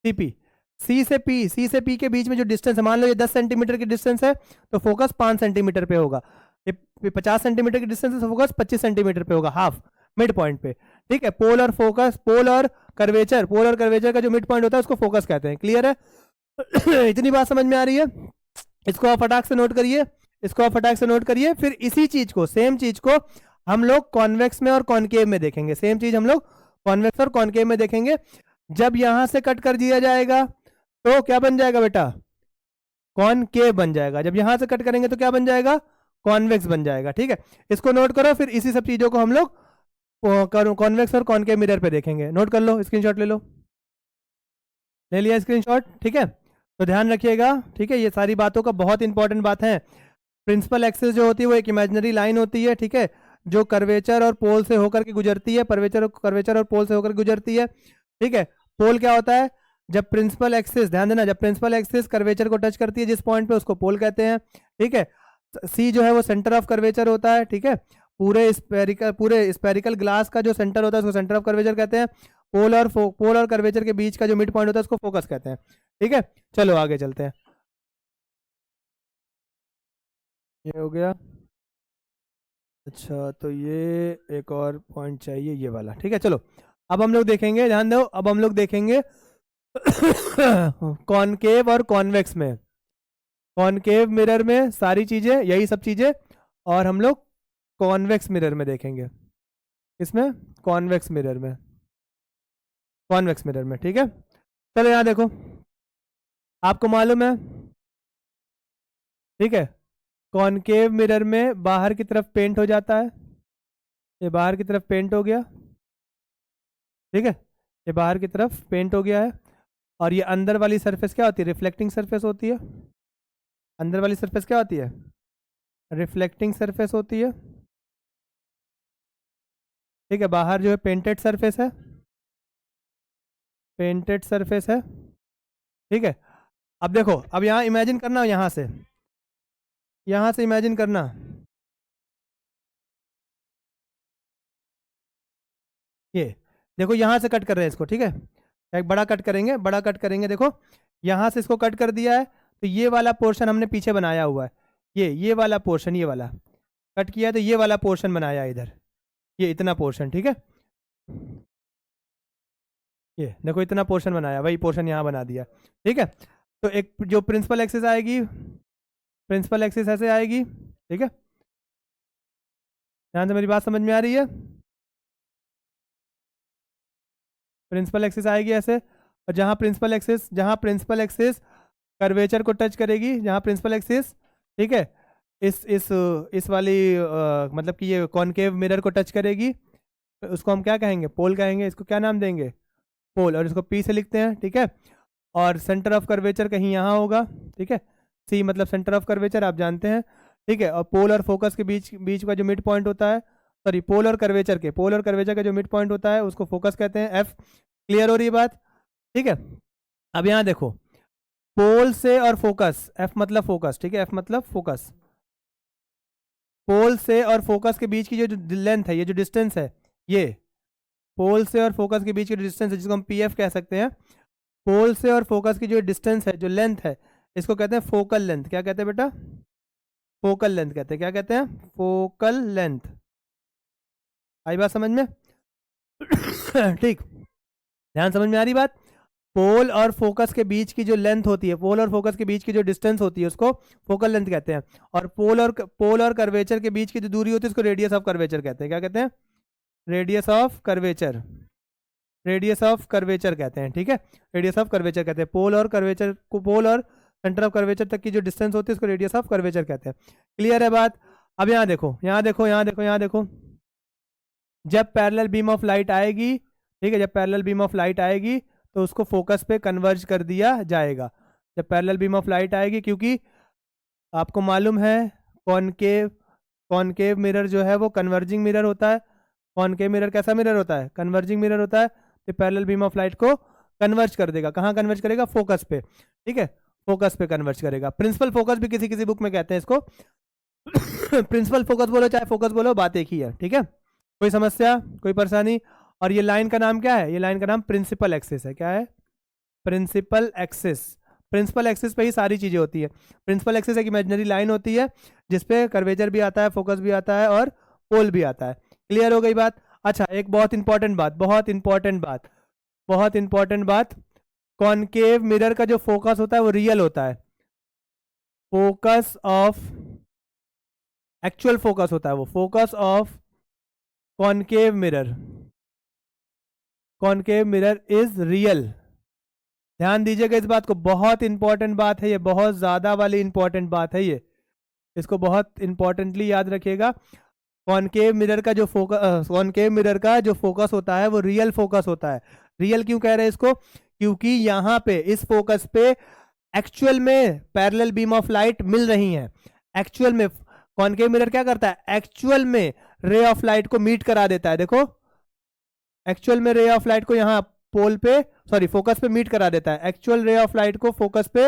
CP, C से पी, सी से पी के बीच में जो डिस्टेंस है, मान लो ये 10 सेंटीमीटर की डिस्टेंस है तो फोकस 5 सेंटीमीटर पे होगा। ये 50 सेंटीमीटर की डिस्टेंस है तो फोकस 25 सेंटीमीटर पे होगा, हाफ मिड पॉइंट पे। ठीक है, पोल और फोकस, पोल और कर्वेचर, पोल और कर्वेचर का जो मिड पॉइंट होता है उसको फोकस कहते हैं। क्लियर है? इतनी बात समझ में आ रही है? इसको आप फटाक से नोट करिए, इसको आप फटाक से नोट करिए। फिर इसी चीज को, सेम चीज को हम लोग कॉन्वेक्स में और कॉनकेव में देखेंगे। सेम चीज हम लोग कॉन्वेक्स और कॉनकेव में देखेंगे। जब यहां से कट कर दिया जाएगा तो क्या बन जाएगा बेटा? कॉनकेव बन जाएगा। जब यहां से कट करेंगे तो क्या बन जाएगा? कॉन्वेक्स बन जाएगा। ठीक है, इसको नोट करो। फिर इसी सब चीजों को हम लोग कॉन्वेक्स और कॉनकेव मिरर पे देखेंगे। नोट कर लो, स्क्रीनशॉट ले लो। ले लिया स्क्रीनशॉट? ठीक है, तो ध्यान रखिएगा। ठीक है, ये सारी बातों का बहुत इंपॉर्टेंट बात है। प्रिंसिपल एक्सिस जो होती है वो एक इमेजिनरी लाइन होती है। ठीक है, जो कर्वेचर और पोल से होकर के गुजरती है, कर्वेचर और पोल से होकर गुजरती है। ठीक है, पोल क्या होता है? जब प्रिंसिपल एक्सिस, ध्यान देना, जब प्रिंसिपल एक्सिस कर्वेचर को टच करती है जिस पॉइंट पे, उसको पोल कहते हैं। ठीक है, सी जो है वो सेंटर ऑफ कर्वेचर होता है। ठीक है, पूरे स्पेरिकल ग्लास का जो सेंटर होता है उसको सेंटर ऑफ कर्वेचर कहते हैं। पोल और कर्वेचर के बीच का जो मिड पॉइंट होता है उसको फोकस कहते हैं। ठीक है, चलो आगे चलते हैं। ये हो गया। अच्छा, तो ये एक और पॉइंट चाहिए, ये वाला। ठीक है, चलो अब हम लोग देखेंगे, ध्यान दो, अब हम लोग देखेंगे कॉनकेव और कॉन्वेक्स में। कॉनकेव मिरर में सारी चीजें, यही सब चीजें, और हम लोग कॉन्वेक्स मिरर में देखेंगे। इसमें कॉन्वेक्स मिरर में, कॉन्वेक्स मिरर में। ठीक है, चलो यहाँ देखो, आपको मालूम है, ठीक है, कॉनकेव मिरर में बाहर की तरफ पेंट हो जाता है। ये बाहर की तरफ पेंट हो गया। ठीक है, ये बाहर की तरफ पेंट हो गया है। और ये अंदर वाली सरफेस क्या होती है? रिफ्लेक्टिंग सरफेस होती है। अंदर वाली सरफेस क्या होती है? रिफ्लेक्टिंग सरफेस होती है। ठीक है, बाहर जो है पेंटेड सरफेस है, पेंटेड सरफेस है। ठीक है, अब देखो, अब यहाँ इमेजिन करना, यहाँ से इमेजिन करना, ये देखो यहाँ से कट कर रहे हैं इसको। ठीक है, एक बड़ा कट करेंगे, बड़ा कट करेंगे। देखो यहाँ से इसको कट कर दिया है तो ये वाला पोर्शन हमने पीछे बनाया हुआ है। ये वाला पोर्शन, ये वाला कट किया तो ये वाला पोर्शन बनाया इधर, ये इतना पोर्शन। ठीक है, ये देखो इतना पोर्शन बनाया, वही पोर्शन यहाँ बना दिया। ठीक है, तो एक जो प्रिंसिपल एक्सिस आएगी, प्रिंसिपल एक्सिस ऐसे आएगी। ठीक है, ध्यान से मेरी बात समझ में आ रही है? प्रिंसिपल एक्सिस आएगी ऐसे, और जहाँ प्रिंसिपल एक्सिस कर्वेचर को टच करेगी, जहाँ प्रिंसिपल एक्सिस, ठीक है, इस वाली मतलब कि ये कॉनकेव मिरर को टच करेगी, तो उसको हम क्या कहेंगे? पोल कहेंगे। इसको क्या नाम देंगे? पोल। और इसको पी से लिखते हैं। ठीक है, और सेंटर ऑफ कर्वेचर कहीं यहाँ होगा। ठीक है, सी मतलब सेंटर ऑफ कर्वेचर, आप जानते हैं। ठीक है, और पोल और फोकस के बीच का जो मिड पॉइंट होता है, सॉरी, पोल और कर्वेचर का जो मिड पॉइंट होता है उसको फोकस कहते हैं, एफ। क्लियर हो रही है बात? ठीक है, अब यहाँ देखो, पोल से और फोकस, एफ मतलब फोकस। ठीक है, एफ मतलब फोकस। पोल से और फोकस के बीच की जो लेंथ है, ये जो डिस्टेंस है, ये पोल से और फोकस के बीच की डिस्टेंस है जिसको हम पी एफ कह सकते हैं। पोल से और फोकस की जो डिस्टेंस है, जो लेंथ है, इसको कहते हैं फोकल लेंथ। क्या कहते हैं बेटा? फोकल लेंथ कहते हैं। क्या कहते हैं? Focal length. आई बात समझ में? ठीक, ध्यान समझ में आ रही बात? पोल और फोकस के बीच की जो लेंथ होती है, पोल और फोकस के बीच की जो डिस्टेंस होती है उसको फोकल लेंथ कहते हैं। और पोल और कर्वेचर के बीच की जो दूरी होती है उसको रेडियस ऑफ कर्वेचर कहते हैं। क्या कहते हैं? Radius of curvature. Radius of curvature कहते हैं। ठीक है, रेडियस ऑफ कर्वेचर कहते हैं। पोल और सेंटर ऑफ कर्वेचर तक की जो डिस्टेंस होती है उसको रेडियस ऑफ कर्वेचर कहते हैं। क्लियर है बात? अब यहाँ देखो, यहाँ देखो, यहाँ देखो, यहाँ देखो, जब पैरेलल बीम ऑफ लाइट आएगी, ठीक है, जब पैरेलल बीम ऑफ लाइट आएगी तो उसको फोकस पे कन्वर्ज कर दिया जाएगा। जब पैरेलल बीम ऑफ लाइट आएगी, क्योंकि आपको मालूम है कॉनकेव कॉनकेव मिरर जो है वो कन्वर्जिंग मिरर होता है। कॉनकेव मिरर कैसा मिरर होता है? कन्वर्जिंग मिरर होता है। तो पैरेलल बीम ऑफ लाइट को कन्वर्ज कर देगा। कहाँ कन्वर्ज करेगा? फोकस पे, ठीक है, फोकस पे कन्वर्ज करेगा। प्रिंसिपल फोकस भी किसी किसी बुक में कहते हैं इसको। प्रिंसिपल फोकस बोलो चाहे फोकस बोलो, बात एक ही है, ठीक है। कोई समस्या, कोई परेशानी? और ये लाइन का नाम क्या है? ये लाइन का नाम प्रिंसिपल एक्सिस है। क्या है? Principal axis. प्रिंसिपल एक्सिस पे ही सारी चीजें होती है। प्रिंसिपल एक्सिस एक इमेजिनरी लाइन होती है जिसपे कर्वेचर भी आता है, फोकस भी आता है और पोल भी आता है। क्लियर हो गई बात? अच्छा, एक बहुत इंपॉर्टेंट बात, बहुत इंपॉर्टेंट बात, बहुत इंपॉर्टेंट बात, कॉनकेव मिरर का जो फोकस होता है वो रियल होता है। फोकस ऑफ, एक्चुअल फोकस होता है वो, focus of concave mirror, concave mirror is real. ध्यान दीजिएगा इस बात को, बहुत इंपॉर्टेंट बात है ये, बहुत ज्यादा वाली इंपॉर्टेंट बात है ये, इसको बहुत इंपॉर्टेंटली याद रखिएगा। कॉनकेव मिरर का जो फोकस, कॉनकेव मिरर का जो फोकस होता है वो रियल फोकस होता है। रियल क्यों कह रहे हैं इसको? क्योंकि यहाँ पे इस फोकस पे एक्चुअल में पैरेलल बीम ऑफ लाइट मिल रही है। एक्चुअल में कॉनकेव मिरर क्या करता है? एक्चुअल में रे ऑफ लाइट को मीट करा देता है। देखो, एक्चुअल में रे ऑफ लाइट को यहाँ पोल पे, सॉरी फोकस पे मीट करा देता है। एक्चुअल रे ऑफ लाइट को फोकस पे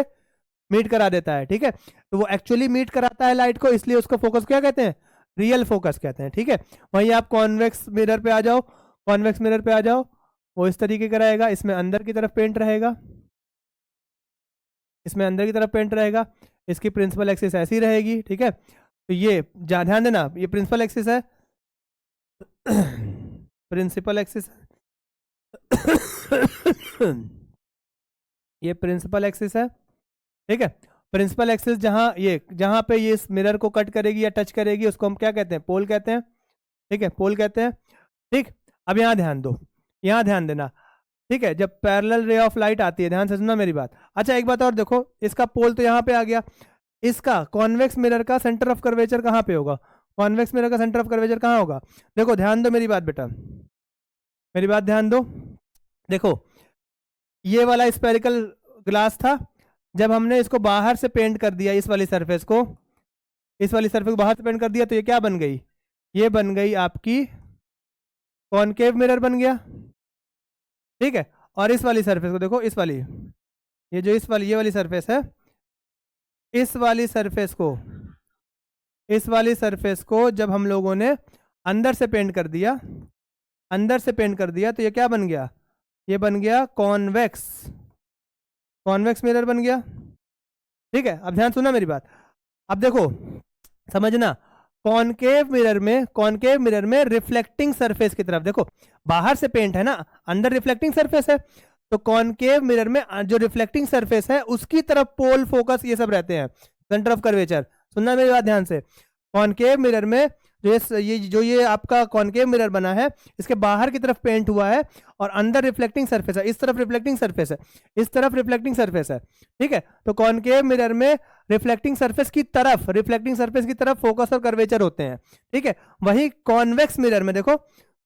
मीट करा देता है, ठीक है। तो वो एक्चुअली मीट कराता है लाइट को, इसलिए उसको फोकस क्या कहते हैं? रियल फोकस कहते हैं, ठीक है। वहीं आप कॉन्वेक्स मिरर पे आ जाओ, कॉन्वेक्स मिरर पे आ जाओ, वो इस तरीके का रहेगा। इसमें अंदर की तरफ पेंट रहेगा, इसमें अंदर की तरफ पेंट रहेगा। इसकी प्रिंसिपल एक्सिस ऐसी रहेगी, ठीक है। तो ये ध्यान देना, ये प्रिंसिपल एक्सिस है, प्रिंसिपल एक्सिस ये प्रिंसिपल एक्सिस है, ठीक है। प्रिंसिपल एक्सिस जहां पे ये इस मिरर को कट करेगी या टच करेगी उसको हम क्या कहते हैं? पोल कहते हैं, ठीक है, पोल कहते हैं, ठीक। अब यहाँ ध्यान दो, यहाँ ध्यान देना, ठीक है। जब पैरेलल रे ऑफ लाइट आती है, ध्यान से सुनना मेरी बात। अच्छा, एक बात और देखो, इसका पोल तो यहाँ पे आ गया, इसका कॉन्वेक्स मिरर का सेंटर ऑफ कर्वेचर कहाँ पे होगा? कॉन्वेक्स मिरर का सेंटर ऑफ कर्वेचर कहाँ होगा? देखो ध्यान दो मेरी बात बेटा, मेरी बात ध्यान दो। देखो, ये वाला स्पेरिकल ग्लास था, जब हमने इसको बाहर से पेंट कर दिया, इस वाली सरफेस को, इस वाली सरफेस को बाहर से पेंट कर दिया, तो ये क्या बन गई? ये बन गई आपकी कॉनकेव मिरर बन गया, ठीक है। और इस वाली सरफेस को देखो, इस वाली, ये जो इस वाली, ये वाली सरफेस है, इस वाली सरफेस को, इस वाली सरफेस को जब हम लोगों ने अंदर से पेंट कर दिया, अंदर से पेंट कर दिया, तो ये क्या बन गया? ये बन गया कॉन्वेक्स, कॉन्वेक्स मिरर बन गया, ठीक है। अब ध्यान सुना मेरी बात, अब देखो समझना, कॉनकेव मिरर में रिफ्लेक्टिंग सरफेस की तरफ देखो, बाहर से पेंट है ना, अंदर रिफ्लेक्टिंग सरफेस है, तो कॉनकेव मिरर में जो रिफ्लेक्टिंग सरफेस है उसकी तरफ पोल, फोकस, ये सब रहते हैं, सेंटर ऑफ कर्वेचर। सुनना मेरी बात ध्यान से, कॉनकेव मिरर में ये आपका कॉनकेव मिरर बना है, इसके बाहर की तरफ पेंट हुआ है और अंदर रिफ्लेक्टिंग सरफेस है, इस तरफ रिफ्लेक्टिंग सरफेस है, इस तरफ रिफ्लेक्टिंग सरफेस है, ठीक है। तो कॉनकेव मिरर में रिफ्लेक्टिंग सरफेस की तरफ फोकस और कर्वेचर होते हैं, ठीक है। वही कॉन्वेक्स मिरर में देखो,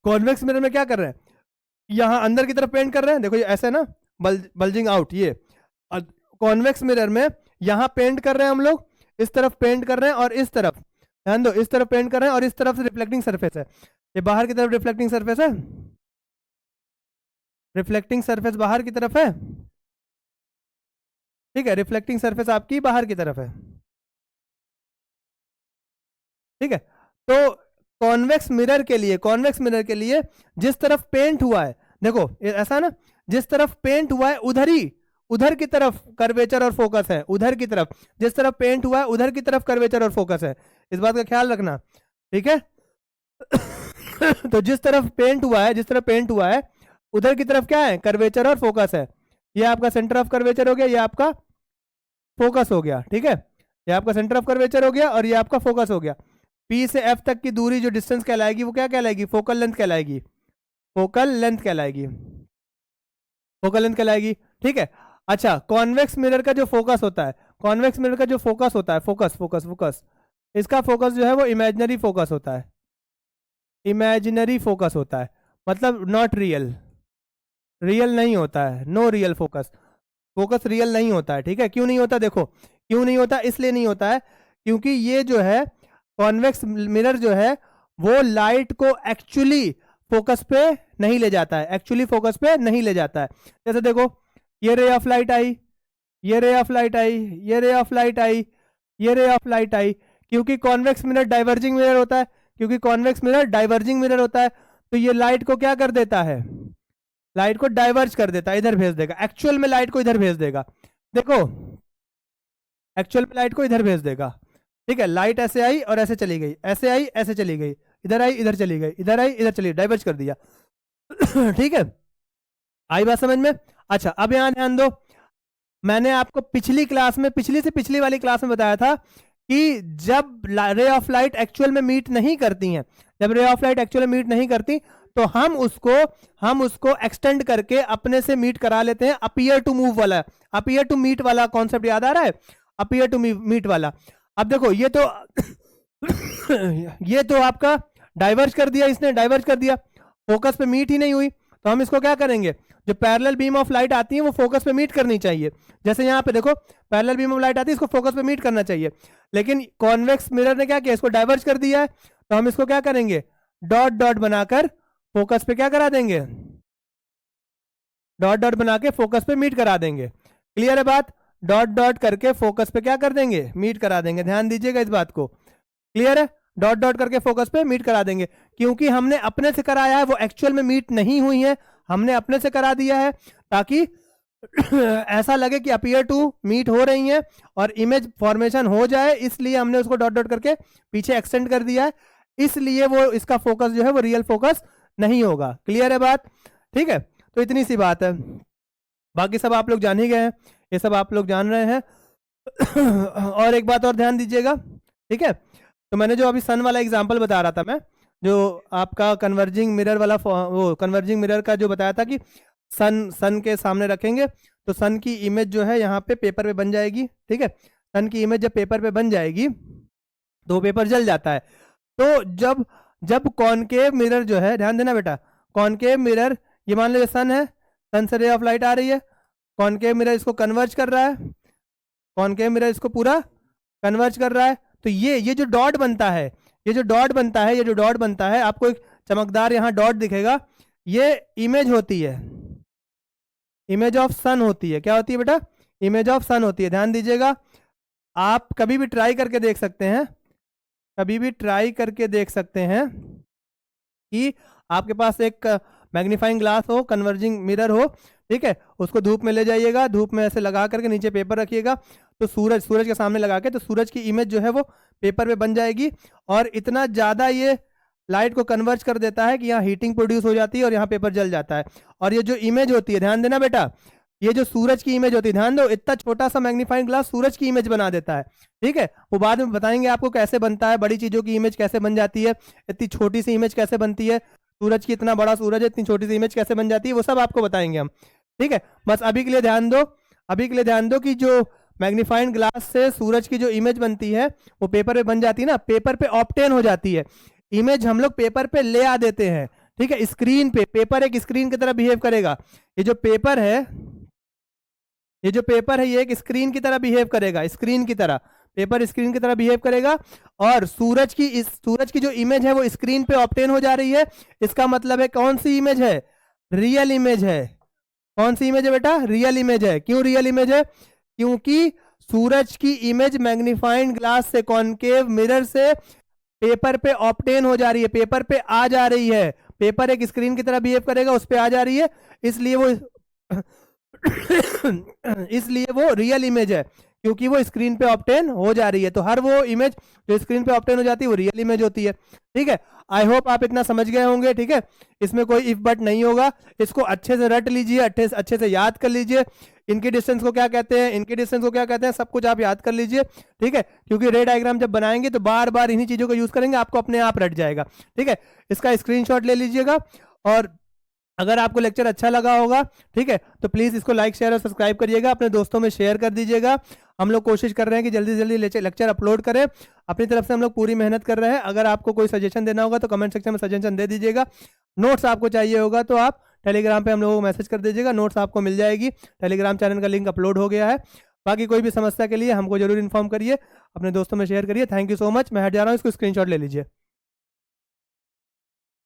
कॉन्वेक्स मिरर में क्या कर रहे हैं? यहाँ अंदर की तरफ पेंट कर रहे हैं, देखो ये ऐसा है ना, बल्जिंग आउट, ये कॉन्वेक्स मिरर में यहाँ पेंट कर रहे हैं हम लोग, इस तरफ पेंट कर रहे हैं और इस तरफ, ध्यान दो, इस तरफ पेंट कर रहे हैं और इस तरफ से रिफ्लेक्टिंग सरफेस है, ये बाहर की तरफ रिफ्लेक्टिंग सरफेस है, रिफ्लेक्टिंग सरफेस बाहर की तरफ है, ठीक है, रिफ्लेक्टिंग सरफेस आपकी बाहर की तरफ है, ठीक है। तो कॉन्वेक्स मिरर के लिए जिस तरफ पेंट हुआ है, देखो ऐसा ना, जिस तरफ पेंट हुआ है उधर की तरफ कर्वेचर और फोकस है, उधर की तरफ, जिस तरफ पेंट हुआ है उधर की तरफ कर्वेचर और फोकस है, इस बात का ख्याल रखना, ठीक है। तो जिस तरफ पेंट हुआ है उधर की तरफ क्या है? कर्वेचर और फोकस है। ये आपका सेंटर ऑफ कर्वेचर हो गया, ये आपका फोकस हो गया, ठीक है। ये आपका सेंटर ऑफ कर्वेचर हो गया और ये आपका फोकस हो गया। P से F तक की दूरी जो डिस्टेंस कहलाएगी वो क्या कहलाएगी? फोकल लेंथ कहलाएगी, फोकल लेंथ कहलाएगी, फोकल लेंथ कहलाएगी, ठीक है। अच्छा, कॉन्वेक्स मिरर का जो फोकस होता है, कॉन्वेक्स मिरर का जो फोकस होता है, फोकस, इसका फोकस जो है वो इमेजिनरी फोकस होता है, इमेजिनरी फोकस होता है, मतलब नॉट रियल, रियल नहीं होता है, no real focus, focus real नहीं होता है। ठीक है, क्यों नहीं होता, देखो क्यों नहीं होता, इसलिए नहीं होता है क्योंकि ये जो है कॉन्वेक्स मिरर जो है वो लाइट को एक्चुअली फोकस पे नहीं ले जाता है, एक्चुअली फोकस पे नहीं ले जाता है। जैसे देखो ये रे ऑफ लाइट आई, ये रे ऑफ लाइट आई, ये रे ऑफ लाइट आई, ये रे ऑफ लाइट आई, क्योंकि कॉन्वेक्स मिरर डाइवर्जिंग मिरर होता है, क्योंकि कॉन्वेक्स मिरर डाइवर्जिंग मिरर होता है, तो ये लाइट को क्या कर देता है, लाइट को डाइवर्ज कर देता है, इधर भेज देगा, एक्चुअल में लाइट को इधर भेज देगा। देखो एक्चुअल में लाइट को इधर भेज देगा। ठीक है, लाइट ऐसे आई और ऐसे चली गई, ऐसे आई ऐसे चली गई, इधर आई इधर चली गई, इधर आई इधर चली गई, डाइवर्ज कर दिया। ठीक है, आई बात समझ में। अच्छा अब यहां ध्यान दो, मैंने आपको पिछली क्लास में, पिछली से पिछली वाली क्लास में बताया था कि जब रे ऑफ लाइट एक्चुअल में मीट नहीं करती हैं, जब रे ऑफ लाइट एक्चुअल में मीट नहीं करती तो हम उसको एक्सटेंड करके अपने से मीट करा लेते हैं, अपीयर टू मूव वाला, अपीयर टू मीट वाला कॉन्सेप्ट याद आ रहा है, अपीयर टू मीट वाला। अब देखो ये तो ये तो आपका डाइवर्ज कर दिया, इसने डाइवर्ज कर दिया, फोकस पे मीट ही नहीं हुई, तो हम इसको क्या करेंगे, जो पैरेलल बीम ऑफ लाइट आती है वो फोकस पे मीट करनी चाहिए। जैसे यहाँ पे देखो पैरेलल बीम ऑफ लाइट आती है, इसको फोकस पे मीट करना चाहिए, लेकिन कॉन्वेक्स मिरर ने क्या किया, इसको डाइवर्ज कर दिया है, तो हम इसको क्या करेंगे, डॉट डॉट बनाकर फोकस पे क्या करा देंगे, डॉट डॉट बना के फोकस पे मीट करा देंगे। क्लियर है बात, डॉट डॉट करके फोकस पे क्या कर देंगे, मीट करा देंगे, ध्यान दीजिएगा इस बात को। क्लियर है, डॉट डॉट करके फोकस पे मीट करा देंगे, क्योंकि हमने अपने से कराया है, वो एक्चुअल में मीट नहीं हुई है, हमने अपने से करा दिया है ताकि ऐसा लगे कि अपीयर टू मीट हो रही है और इमेज फॉर्मेशन हो जाए, इसलिए हमने उसको डॉट डॉट करके पीछे एक्सटेंड कर दिया है, इसलिए वो इसका फोकस जो है वो रियल फोकस नहीं होगा। क्लियर है बात, ठीक है, तो इतनी सी बात है, बाकी सब आप लोग जान ही गए हैं, ये सब आप लोग जान रहे हैं। और एक बात और ध्यान दीजिएगा, ठीक है, तो मैंने जो अभी सन वाला एग्जांपल बता रहा था मैं, जो आपका कन्वर्जिंग मिरर वाला, वो कन्वर्जिंग मिरर का जो बताया था कि सन के सामने रखेंगे तो सन की इमेज जो है यहाँ पे पेपर पे बन जाएगी। ठीक है, सन की इमेज जब पेपर पे बन जाएगी तो पेपर जल जाता है। तो जब जब कॉनकेव मिरर जो है, ध्यान देना बेटा, कॉनकेव मिरर, ये मान लो सन है, सन से रे ऑफ लाइट आ रही है, कॉनकेव मिरर इसको कन्वर्ज कर रहा है, कॉनकेव मिरर इसको पूरा कन्वर्ज कर रहा है, तो ये जो डॉट बनता है, ये जो डॉट बनता है, ये जो डॉट बनता है, आपको एक चमकदार यहाँ डॉट दिखेगा, ये इमेज होती है, इमेज ऑफ सन होती है। क्या होती है बेटा, इमेज ऑफ सन होती है। ध्यान दीजिएगा, आप कभी भी ट्राई करके देख सकते हैं, कभी भी ट्राई करके देख सकते हैं कि आपके पास एक मैग्नीफाइंग ग्लास हो, कन्वर्जिंग मिरर हो, ठीक है, उसको धूप में ले जाइएगा, धूप में ऐसे लगा करके नीचे पेपर रखिएगा, तो सूरज के सामने लगा के, तो सूरज की इमेज जो है वो पेपर पे बन जाएगी, और इतना ज़्यादा ये लाइट को कन्वर्ज कर देता है कि यहाँ हीटिंग प्रोड्यूस हो जाती है और यहाँ पेपर जल जाता है। और ये जो इमेज होती है, ध्यान देना बेटा, ये जो सूरज की इमेज होती है, ध्यान दो, इतना छोटा सा मैग्नीफाइंग ग्लास सूरज की इमेज बना देता है। ठीक है, वो बाद में बताएंगे आपको कैसे बनता है, बड़ी चीज़ों की इमेज कैसे बन जाती है, इतनी छोटी सी इमेज कैसे बनती है, सूरज की, इतना बड़ा सूरज है, इतनी छोटी सी इमेज कैसे बन जाती है, वो सब आपको बताएंगे हम। ठीक है, बस अभी के लिए ध्यान दो, अभी के लिए ध्यान दो कि जो मैग्नीफाइंग ग्लास से सूरज की जो इमेज बनती है वो पेपर पे बन जाती है ना, पेपर पे ऑब्टेन हो जाती है, इमेज हम लोग पेपर पे ले आ देते हैं। ठीक है, स्क्रीन पे, पेपर एक स्क्रीन की तरह बिहेव करेगा, ये जो पेपर है, ये जो पेपर है, ये एक स्क्रीन की तरह बिहेव करेगा, स्क्रीन की तरह, पेपर स्क्रीन की तरह बिहेव करेगा, और सूरज की जो इमेज है वो स्क्रीन पे ऑब्टेन हो जा रही है। इसका मतलब है कौन सी इमेज है, रियल इमेज है। कौन सी इमेज है बेटा, रियल इमेज है। क्यों रियल इमेज है, क्योंकि सूरज की इमेज मैग्नीफाइंग ग्लास से, कॉनकेव मिरर से पेपर पे ऑब्टेन हो जा रही है, पेपर पे आ जा रही है, पेपर एक स्क्रीन की तरह बिहेव करेगा, उस पे आ जा रही है, इसलिए वो इसलिए वो रियल इमेज है, क्योंकि वो स्क्रीन पे ऑब्टेन हो जा रही है। तो हर वो इमेज जो स्क्रीन पे ऑब्टेन हो जाती है वो रियल इमेज होती है। ठीक है, आई होप आप इतना समझ गए होंगे। ठीक है, इसमें कोई इफ बट नहीं होगा, इसको अच्छे से रट लीजिए, अच्छे से याद कर लीजिए, इनकी डिस्टेंस को क्या कहते हैं, इनकी डिस्टेंस को क्या कहते हैं, सब कुछ आप याद कर लीजिए। ठीक है, क्योंकि रे डायग्राम जब बनाएंगे तो बार बार इन्हीं चीजों को यूज करेंगे, आपको अपने आप रट जाएगा। ठीक है, इसका स्क्रीनशॉट ले लीजिएगा और अगर आपको लेक्चर अच्छा लगा होगा, ठीक है, तो प्लीज़ इसको लाइक शेयर और सब्सक्राइब करिएगा, अपने दोस्तों में शेयर कर दीजिएगा। हम लोग कोशिश कर रहे हैं कि जल्दी से जल्दी लेक्चर अपलोड करें। अपनी तरफ से हम लोग पूरी मेहनत कर रहे हैं। अगर आपको कोई सजेशन देना होगा तो कमेंट सेक्शन में सजेशन दे दीजिएगा। नोट्स आपको चाहिए होगा तो आप टेलीग्राम पे हम लोगों को मैसेज कर दीजिएगा, नोट्स आपको मिल जाएगी। टेलीग्राम चैनल का लिंक अपलोड हो गया है। बाकी कोई भी समस्या के लिए हमको जरूर इन्फॉर्म करिए, अपने दोस्तों में शेयर करिए। Thank you so much. मैं हट जा रहा हूँ, इसको स्क्रीनशॉट ले लीजिए।